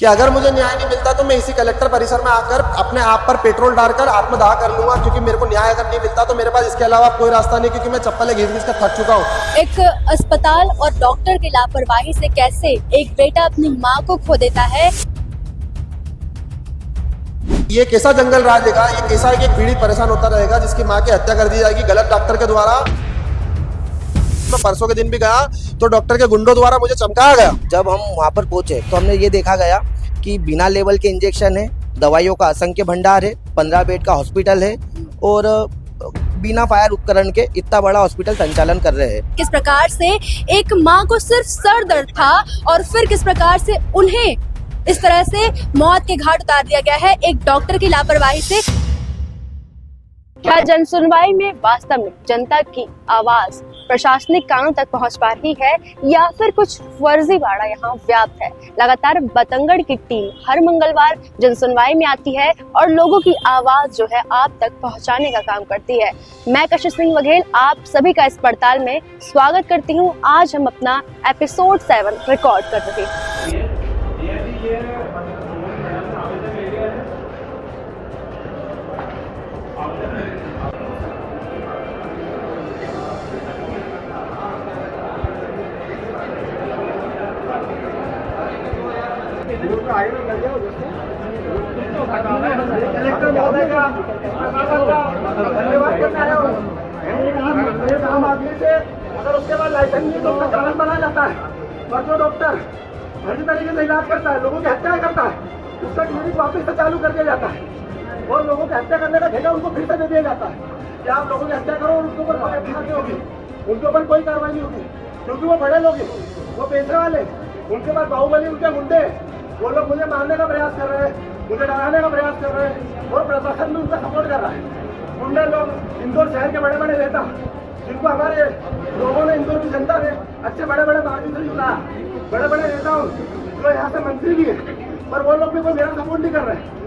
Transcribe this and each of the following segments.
कि अगर मुझे न्याय नहीं मिलता तो मैं इसी कलेक्टर परिसर में आकर अपने आप पर पेट्रोल डालकर आत्मदाह कर लूंगा, क्योंकि मेरे को न्याय अगर नहीं मिलता तो मेरे पास इसके अलावा कोई रास्ता नहीं, क्योंकि मैं चप्पलें घिस घिस कर थक चुका हूँ। एक अस्पताल और डॉक्टर की लापरवाही से कैसे एक बेटा अपनी माँ को खो देता है। ये कैसा जंगल राज रहेगा, ये कैसा एक पीड़ित परेशान होता रहेगा जिसकी माँ की हत्या कर दी जाएगी गलत डॉक्टर के द्वारा। मैं परसों के दिन भी गया तो डॉक्टर के गुंडों द्वारा मुझे चमकाया गया। जब हम वहाँ पर पहुंचे तो हमने ये देखा गया कि बिना लेवल के इंजेक्शन है, दवाइयों का असंख्य भंडार है, 15 बेड का हॉस्पिटल है और बिना फायर उपकरण के इतना बड़ा हॉस्पिटल संचालन कर रहे हैं। किस प्रकार से एक माँ को सिर्फ सर दर्द था और फिर किस प्रकार से उन्हें इस तरह से मौत के घाट उतार दिया गया है एक डॉक्टर की लापरवाही से। क्या जन सुनवाई में वास्तव में जनता की आवाज प्रशासनिक कानों तक पहुंच पा रही है या फिर कुछ फर्जीवाड़ा यहाँ व्याप्त है। लगातार बतंगड़ की टीम हर मंगलवार जन सुनवाई में आती है और लोगों की आवाज जो है आप तक पहुंचाने का काम करती है। मैं कशिश सिंह वघेल आप सभी का इस पड़ताल में स्वागत करती हूँ। आज हम अपना एपिसोड 7 रिकॉर्ड कर रहे हैं। कलेक्टर महोदय का धन्यवाद करना है। आम आदमी से अगर उसके बाद लाइसेंस नहीं तो उसका चालान बनाया जाता है। और जो डॉक्टर हर तरीके से इलाज करता है, लोगों की हत्या करता है, उसका क्लिनिक वापस से चालू कर दिया जाता है और लोगों की हत्या करने का ठेका उनको फिर से दे दिया जाता है कि आप लोगों की हत्या करो और उनके ऊपर कोई एफआईआर नहीं होगी, उनके ऊपर कोई कार्रवाई नहीं होगी, क्योंकि वो बड़े लोग हैं, वो पैसे वाले, उनके पास बाहुबली, उनके गुंडे, वो लोग मुझे मारने का प्रयास कर रहे हैं, मुझे डराने का प्रयास कर रहे हैं और प्रशासन भी उनका सपोर्ट कर रहा है। गुंडे लोग इंदौर शहर के बड़े बड़े नेता जिनको हमारे लोगों ने, इंदौर की जनता ने अच्छे बड़े बड़े मार्जिन से चुना, बड़े बड़े नेता जो यहाँ से मंत्री भी है, पर वो लोग भी कोई मेरा सपोर्ट नहीं कर रहे।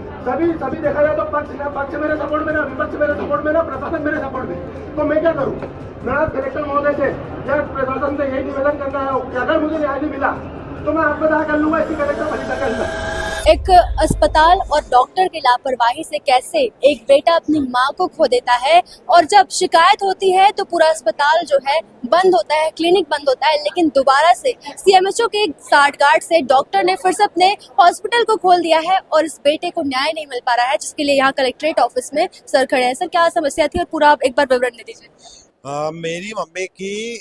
सभी देखा जाए तो पक्ष मेरे सपोर्ट में ना, विपक्ष मेरे सपोर्ट में ना, प्रशासन मेरे सपोर्ट में। तो मैं क्या करूँ? मैं आज कलेक्टर महोदय से या प्रशासन से यही निवेदन करना है कि अगर मुझे न्याय नहीं मिला तो मैं आत्मदाह कर लूंगा इसी कलेक्टर परिसर के अंदर। एक अस्पताल और डॉक्टर की लापरवाही से कैसे एक बेटा अपनी माँ को खो देता है और जब शिकायत होती है तो पूरा अस्पताल जो है बंद होता है, क्लिनिक बंद होता है, लेकिन दोबारा से सीएमएचओ के साठगांठ से डॉक्टर ने फिर से अपने हॉस्पिटल को खोल दिया है और इस बेटे को न्याय नहीं मिल पा रहा है, जिसके लिए यहाँ कलेक्ट्रेट ऑफिस में सर खड़े हैं। सर, क्या समस्या थी और पूरा आप एक बार विवरण दे दीजिए। मेरी मम्मी की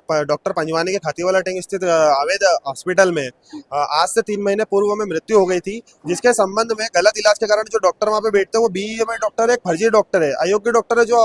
डॉक्टर पंजवानी के खातीवाला टेंग स्थित आवेद हॉस्पिटल में आज से 3 महीने पूर्व में मृत्यु हो गई थी, जिसके संबंध में गलत इलाज के कारण जो डॉक्टर वहाँ पे बैठते हैं वो बीईएमआई डॉक्टर है, एक फर्जी डॉक्टर है, अयोग्य डॉक्टर है जो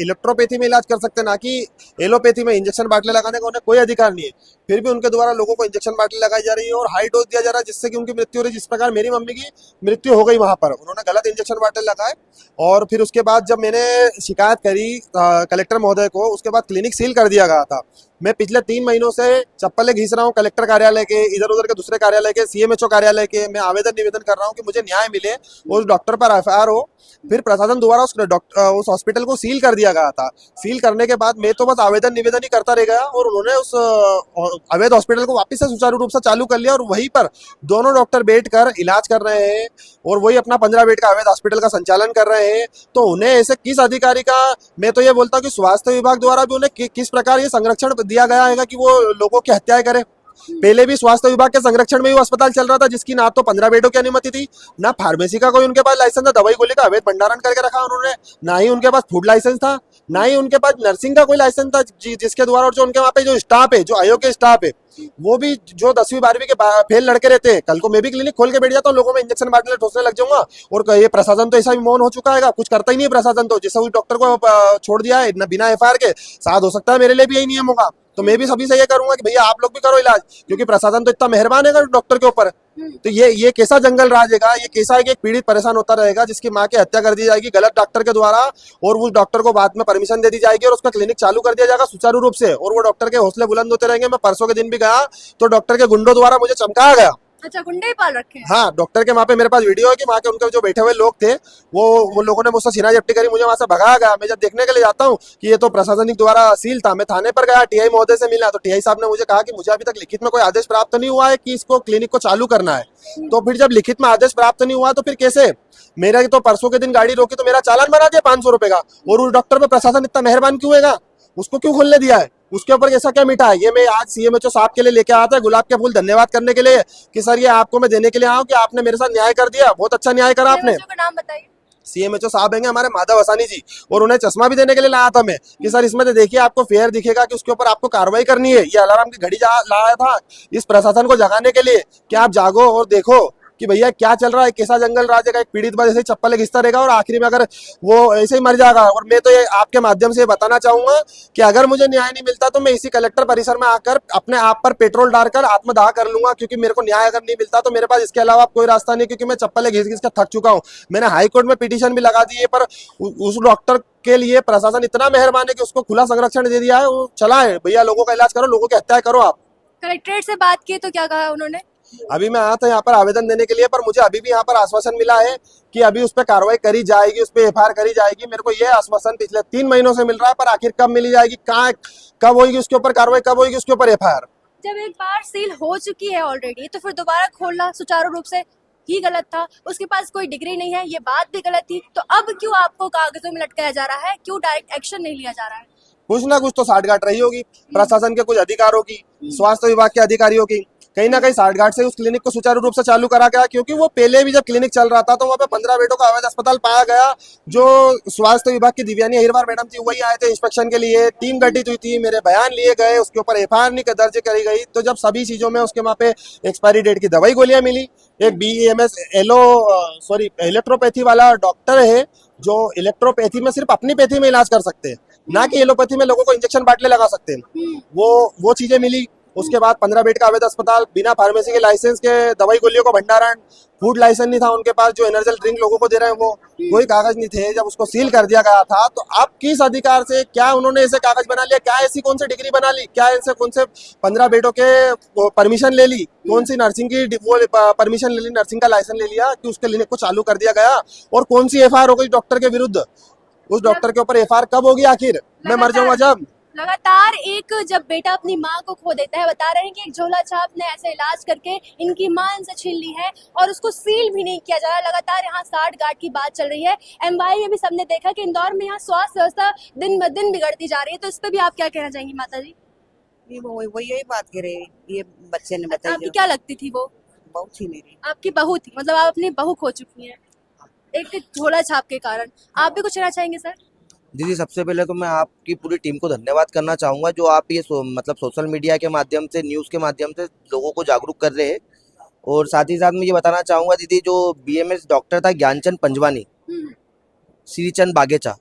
इलेक्ट्रोपैथी में इलाज कर सकते हैं, ना कि एलोपैथी में। इंजेक्शन बाटले लगाने का उन्हें कोई अधिकार नहीं है, फिर भी उनके द्वारा लोगों को इंजेक्शन बाटले लगाई जा रही है और हाई डोज दिया जा रहा है, जिससे कि उनकी मृत्यु हो रही है। जिस प्रकार मेरी मम्मी की मृत्यु हो गई वहां पर, उन्होंने गलत इंजेक्शन बाटले लगाए और फिर उसके बाद जब मैंने शिकायत करी कलेक्टर महोदय को, उसके बाद क्लिनिक सील कर दिया गया था। मैं पिछले 3 महीनों से चप्पलें घिस रहा हूँ कलेक्टर कार्यालय के, इधर उधर के दूसरे कार्यालय के, सीएमएचओ कार्यालय के। मैं निवेदन कर रहा हूँ कि मुझे न्याय मिले, उस डॉक्टर पर एफआईआर हो। फिर प्रशासन द्वारा उस हॉस्पिटल को सील कर दिया गया था। सील करने के बाद मैं तो बस निवेदन ही करता रह गया और उन्होंने उस अवैध हॉस्पिटल को वापस से सुचारू रूप से चालू कर लिया और वहीं पर दोनों डॉक्टर बैठकर इलाज कर रहे हैं और वही अपना 15 बेड का अवैध हॉस्पिटल का संचालन कर रहे हैं। तो उन्हें ऐसे किस अधिकारी का, मैं तो ये बोलता हूँ कि स्वास्थ्य विभाग द्वारा भी उन्हें किस प्रकार ये संरक्षण दिया गया है कि वो लोगों की हत्याएं करे। पहले भी स्वास्थ्य विभाग के संरक्षण में ही अस्पताल चल रहा था, जिसकी ना तो 15 बेडों की अनुमति थी, ना फार्मेसी का कोई उनके पास लाइसेंस था, दवाई गोली का अवैध भंडारण करके रखा उन्होंने, ना ही उनके पास फूड लाइसेंस था, ना ही उनके पास नर्सिंग का कोई लाइसेंस था, जिसके द्वारा और जो उनके वहाँ पे जो स्टाफ है, जो अयोग्य स्टाफ है, वो भी जो 10वीं 12वीं के फेल लड़के रहते हैं। कल को मैं भी क्लिनिक खोल के बैठ जाता हूँ, लोगों में इंजेक्शन बांटने ठोसने लग जाऊंगा और ये प्रशासन तो ऐसा भी मौन हो चुका है, कुछ करता ही नहीं है प्रशासन। तो जैसे उस डॉक्टर को छोड़ दिया है बिना एफआईआर के, शायद हो सकता है मेरे लिए भी यही नियम होगा। तो मैं भी सभी से ये करूंगा कि भैया आप लोग भी करो इलाज, क्योंकि प्रशासन तो इतना मेहरबान है डॉक्टर के ऊपर। तो ये कैसा जंगल राज रहेगा, ये कैसा है कि एक पीड़ित परेशान होता रहेगा जिसकी माँ की हत्या कर दी जाएगी गलत डॉक्टर के द्वारा और उस डॉक्टर को बाद में परमिशन दे दी जाएगी और उसका क्लिनिक चालू कर दिया जाएगा सुचारू रूप से और वो डॉक्टर के हौसले बुलंद होते रहेंगे। मैं परसों के दिन भी गया तो डॉक्टर के गुंडों द्वारा मुझे चमकाया गया अच्छा, गुंडे ही पाल रखे हैं। हाँ, डॉक्टर के वहाँ पे मेरे पास वीडियो है कि वहाँ के उनके जो बैठे हुए लोग थे वो लोगों ने मुझसे छीना झपटी करी, मुझे वहां से भगाया गया। मैं जब देखने के लिए जाता हूँ कि ये तो प्रशासनिक द्वारा सील था, मैं थाने पर गया, टीआई महोदय से मिला तो टीआई साहब ने मुझे कहा कि मुझे अभी तक लिखित में कोई आदेश प्राप्त नहीं हुआ है कि इसको क्लिनिक को चालू करना है। तो फिर जब लिखित में आदेश प्राप्त नहीं हुआ तो फिर कैसे? मेरा तो परसों के दिन गाड़ी रोकी तो मेरा चालान बना दिया 500 रुपए का, और उस डॉक्टर पे प्रशासन इतना मेहरबान क्यों है? उसको क्यों खोलने दिया है? उसके ऊपर ऐसा क्या मिटा है? ये मैं आज सीएमएचओ साहब के लिए लेके आया था, गुलाब के फूल धन्यवाद करने के लिए कि सर ये आपको मैं देने के लिए आया हूं कि आपने मेरे साथ न्याय कर दिया, बहुत अच्छा न्याय करा आपने। का नाम बताइए। सीएमएचओ साहब हैं हमारे माधव हसानी जी, और उन्हें चश्मा भी देने के लिए लाया था मैं कि सर इसमें तो देखिए आपको फेयर दिखेगा कि उसके ऊपर आपको कार्रवाई करनी है। ये अलार्म की घड़ी लाया था इस प्रशासन को जगाने के लिए कि आप जागो और देखो कि भैया क्या चल रहा है, कैसा जंगल राज का। एक पीड़ित बस ऐसे ही चप्पल घिसता रहेगा और आखिरी में अगर वो ऐसे ही मर जाएगा। और मैं तो ये आपके माध्यम से बताना चाहूंगा कि अगर मुझे न्याय नहीं मिलता तो मैं इसी कलेक्टर परिसर में आकर अपने आप पर पेट्रोल डालकर आत्मदाह कर लूंगा, क्योंकि मेरे को न्याय अगर नहीं मिलता तो मेरे पास इसके अलावा कोई रास्ता नहीं, क्योंकि मैं चप्पल घिस घिस कर थक चुका हूँ। मैंने हाईकोर्ट में पिटीशन भी लगा दी है, पर उस डॉक्टर के लिए प्रशासन इतना मेहरबान है कि उसको खुला संरक्षण दे दिया है। वो चला है, भैया लोगों का इलाज करो, लोगों की हत्या करो। आप कलेक्ट्रेट से बात की तो क्या कहा उन्होंने? अभी मैं आया था यहाँ पर आवेदन देने के लिए, पर मुझे अभी भी यहाँ पर आश्वासन मिला है कि अभी उस पर कार्रवाई करी जाएगी, उस पर एफआईआर करी जाएगी। मेरे को यह आश्वासन पिछले 3 महीनों से मिल रहा है, पर आखिर कब मिली जाएगी, कहाँ कब होगी उसके ऊपर कार्रवाई, कब होगी उसके ऊपर एफआईआर? जब एक बार सील हो चुकी है ऑलरेडी तो फिर दोबारा खोलना सुचारू रूप से ही गलत था। उसके पास कोई डिग्री नहीं है, ये बात भी गलत थी। तो अब क्यों आपको कागजों में लटकाया जा रहा है? क्यों डायरेक्ट एक्शन नहीं लिया जा रहा है? कुछ ना कुछ तो साठगांठ रही होगी प्रशासन के कुछ अधिकारों की, स्वास्थ्य विभाग के अधिकारियों की। कहीं ना कहीं साठगांठ से उस क्लिनिक को सुचारू रूप से चालू करा गया, क्योंकि वो पहले भी जब क्लिनिक चल रहा था तो वहाँ पे 15 बेडों का अवैध अस्पताल पाया गया। जो स्वास्थ्य विभाग की दिव्यानी अहिरवार मैडम थी वही आए थे इंस्पेक्शन के लिए, टीम गठित हुई थी, मेरे बयान लिए गए, उसके ऊपर एफआईआर नहीं दर्ज करी गई। तो जब सभी चीजों में उसके वहाँ पे एक्सपायरी डेट की दवाई गोलियां मिली, एक बीएमएस इलेक्ट्रोपैथी वाला डॉक्टर है जो इलेक्ट्रोपैथी में सिर्फ अपनी पैथी में इलाज कर सकते हैं, ना कि एलोपैथी में लोगों को इंजेक्शन बाटले लगा सकते हैं। वो चीजें मिली। उसके बाद 15 बेड का अवैध अस्पताल, बिना फार्मेसी के लाइसेंस के दवाई गोलियों को भंडारण, फूड लाइसेंस नहीं था उनके पास, जो एनर्जल ड्रिंक लोगों को दे रहे हैं वो कोई कागज नहीं थे। जब उसको सील कर दिया गया था तो आप किस अधिकार से, क्या उन्होंने ऐसे कागज बना लिया, क्या ऐसी कौन सी डिग्री बना ली, क्या ऐसे कौन से 15 बेडों के परमिशन ले ली, कौन सी नर्सिंग की वो परमिशन ले ली, नर्सिंग का लाइसेंस ले लिया कि उसके क्लिनिक को चालू कर दिया गया? और कौन सी एफआईआर हो गई डॉक्टर के विरुद्ध? उस डॉक्टर के ऊपर एफआईआर कब होगी? आखिर मैं मर जाऊंगा जब। लगातार एक जब बेटा अपनी माँ को खो देता है, बता रहे हैं कि एक झोला छाप ने ऐसे इलाज करके इनकी मां इनसे छीन ली है और उसको सील भी नहीं किया जा रहा। लगातार यहाँ साठगांठ की बात चल रही है। एमवाई में भी सबने देखा कि इंदौर में यहाँ स्वास्थ्य व्यवस्था दिन ब दिन बिगड़ती जा रही है। तो इस पे भी आप क्या कहना चाहेंगी माता जी? वो यही बात करे, ये बच्चे ने बताई। आपकी क्या लगती थी वो? बहू थी मेरी। आपकी बहू थी, मतलब आप अपनी बहू खो चुकी हैं एक झोला छाप के कारण। आप भी कुछ कहना चाहेंगे सर? दीदी, सबसे पहले तो मैं आपकी पूरी टीम को धन्यवाद करना चाहूँगा जो आप ये मतलब सोशल मीडिया के माध्यम से, न्यूज़ के माध्यम से लोगों को जागरूक कर रहे हैं। और साथ ही साथ मैं ये बताना चाहूँगा दीदी, जो बीएमएस डॉक्टर था ज्ञानचंद पंजवानी, श्रीचंद बागेचा,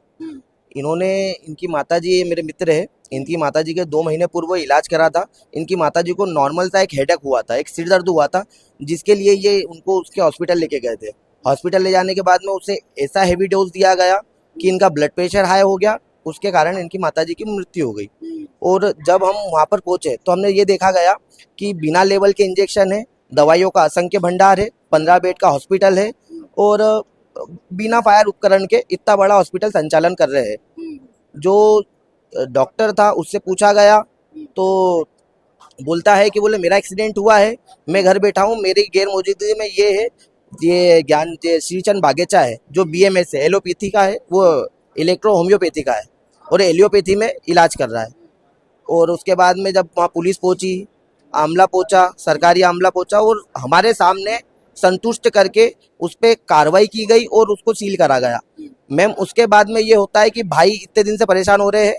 इन्होंने, इनकी माताजी, ये मेरे मित्र है, इनकी माताजी के 2 महीने पूर्व इलाज करा था। इनकी माताजी को नॉर्मल सा एक हेडेक हुआ था, एक सिर दर्द हुआ था, जिसके लिए ये उनको उसके हॉस्पिटल लेके गए थे। हॉस्पिटल ले जाने के बाद में उसे ऐसा हेवी डोज दिया गया कि इनका ब्लड प्रेशर हाई हो गया, उसके कारण इनकी माताजी की मृत्यु हो गई। और जब हम वहाँ पर पहुंचे तो हमने ये देखा गया कि बिना लेवल के इंजेक्शन है, दवाइयों का असंख्य भंडार है, 15 बेड का हॉस्पिटल है और बिना फायर उपकरण के इतना बड़ा हॉस्पिटल संचालन कर रहे हैं। जो डॉक्टर था उससे पूछा गया तो बोलता है कि बोले मेरा एक्सीडेंट हुआ है, मैं घर बैठा हूँ, मेरी गैर मौजूदगी में ये श्रीचंद बागेचा है जो बीएमएस है, एलोपैथी का है, वो इलेक्ट्रो होम्योपैथी का है और एलियोपैथी में इलाज कर रहा है। और उसके बाद में जब वहाँ पुलिस पहुंची, आमला पहुंचा, सरकारी आमला पहुंचा और हमारे सामने संतुष्ट करके उस पर कार्रवाई की गई और उसको सील करा गया। मैम, उसके बाद में ये होता है कि भाई इतने दिन से परेशान हो रहे हैं,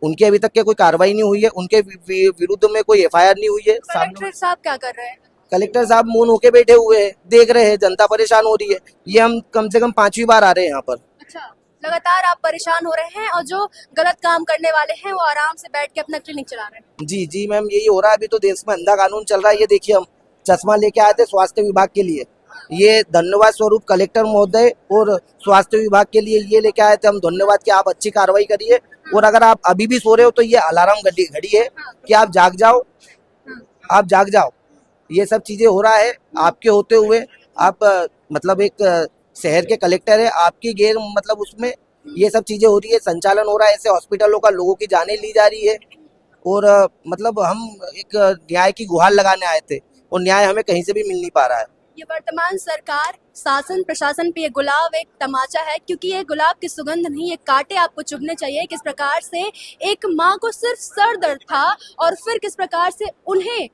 उनकी अभी तक के कोई कार्रवाई नहीं हुई है, उनके विरुद्ध में कोई एफआईआर नहीं हुई है। कलेक्टर साहब क्या कर रहे हैं? कलेक्टर साहब मौन होके बैठे हुए हैं, देख रहे हैं, जनता परेशान हो रही है। ये हम कम से कम 5वीं बार आ रहे हैं यहाँ पर। अच्छा, लगातार आप परेशान हो रहे हैं और जो गलत काम करने वाले हैं वो आराम से बैठ के अपना क्लिनिक चला रहे हैं। जी मैम, यही हो रहा है। अभी तो देश में अंधा कानून चल रहा है। ये देखिए, हम चश्मा लेके आए थे स्वास्थ्य विभाग के लिए, ये धन्यवाद स्वरूप कलेक्टर महोदय और स्वास्थ्य विभाग के लिए ये लेके आए थे हम, धन्यवाद कि आप अच्छी कार्रवाई करिए। और अगर आप अभी भी सो रहे हो तो ये अलार्म घड़ी है कि आप जाग जाओ, आप जाग जाओ। ये सब चीजें हो रहा है आपके होते हुए। आप मतलब एक शहर के कलेक्टर है, आपकी गैर मतलब उसमें ये सब चीजें हो रही है, संचालन हो रहा है ऐसे हॉस्पिटलों का, लोगों की जानें ली जा रही है। और मतलब हम एक न्याय की गुहार लगाने आए थे और न्याय हमें कहीं से भी मिल नहीं पा रहा है। ये वर्तमान सरकार, शासन, प्रशासन पे ये गुलाब एक तमाचा है, क्योंकि ये गुलाब की सुगंध नहीं, ये कांटे आपको चुभने चाहिए। किस प्रकार से एक माँ को सिर्फ सर दर्द था और फिर किस प्रकार से उन्हें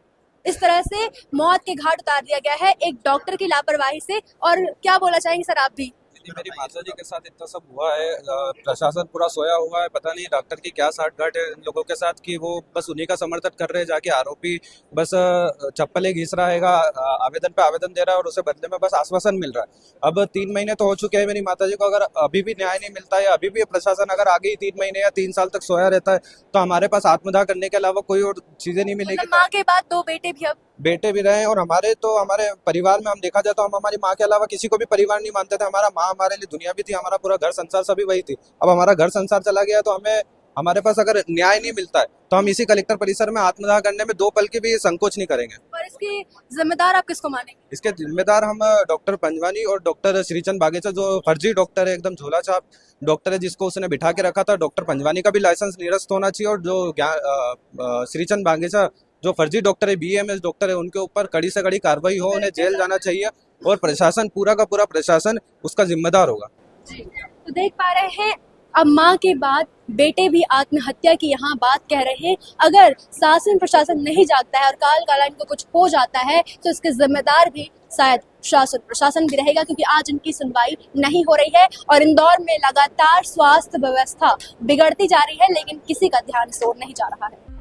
इस तरह से मौत के घाट उतार दिया गया है एक डॉक्टर की लापरवाही से। और क्या बोला चाहेंगे सर आप भी? जी, मेरी माता जी के साथ इतना सब हुआ है, प्रशासन पूरा सोया हुआ है। पता नहीं डॉक्टर की क्या साठगांठ है इन लोगों के साथ कि वो बस उन्हीं का समर्थन कर रहे हैं। जाके आरोपी बस चप्पलें घिस रहा है, आवेदन पे आवेदन दे रहा है और उसे बदले में बस आश्वासन मिल रहा है। अब 3 महीने तो हो चुके हैं मेरी माता जी को, अगर अभी भी न्याय नहीं मिलता है, अभी भी प्रशासन अगर आगे ही 3 महीने या 3 साल तक सोया रहता है, तो हमारे पास आत्मदाह करने के अलावा कोई और चीजें नहीं मिलेगी। मतलब माँ के बाद 2 बेटे भी अब बेटे भी रहे और हमारे परिवार में हम देखा जाए तो हम हमारी माँ के अलावा किसी को भी परिवार नहीं मानते थे। हमारा माँ हमारे लिए दुनिया भी थी, हमारा पूरा घर संसार सभी वही थी। अब हमारा घर संसार चला गया तो हमारे पास अगर न्याय नहीं मिलता है तो हम इसी कलेक्टर परिसर में आत्मदाह करने में 2 पल की भी संकोच नहीं करेंगे। और इसकी जिम्मेदार आप किसको मानेंगे? इसके जिम्मेदार हम डॉक्टर पंजवानी और डॉक्टर श्रीचंद बागेचा, जो फर्जी डॉक्टर है, एकदम झोला छाप डॉक्टर है, जिसको उसने बिठा के रखा था। डॉक्टर पंजवानी का भी लाइसेंस निरस्त होना चाहिए और जो श्रीचंद बागेचा जो फर्जी डॉक्टर है, BAMS डॉक्टर है, उनके ऊपर कड़ी से कड़ी कार्रवाई हो, उन्हें जेल जाना चाहिए और प्रशासन, पूरा का पूरा प्रशासन उसका जिम्मेदार होगा। जी, तो देख पा रहे हैं अब माँ के बाद बेटे भी आत्महत्या की यहाँ बात कह रहे हैं। अगर शासन प्रशासन नहीं जागता है और काल काला इनको कुछ हो जाता है तो इसके जिम्मेदार भी शायद शासन प्रशासन भी रहेगा, क्योंकि आज इनकी सुनवाई नहीं हो रही है। और इंदौर में लगातार स्वास्थ्य व्यवस्था बिगड़ती जा रही है, लेकिन किसी का ध्यान इस ओर नहीं जा रहा है।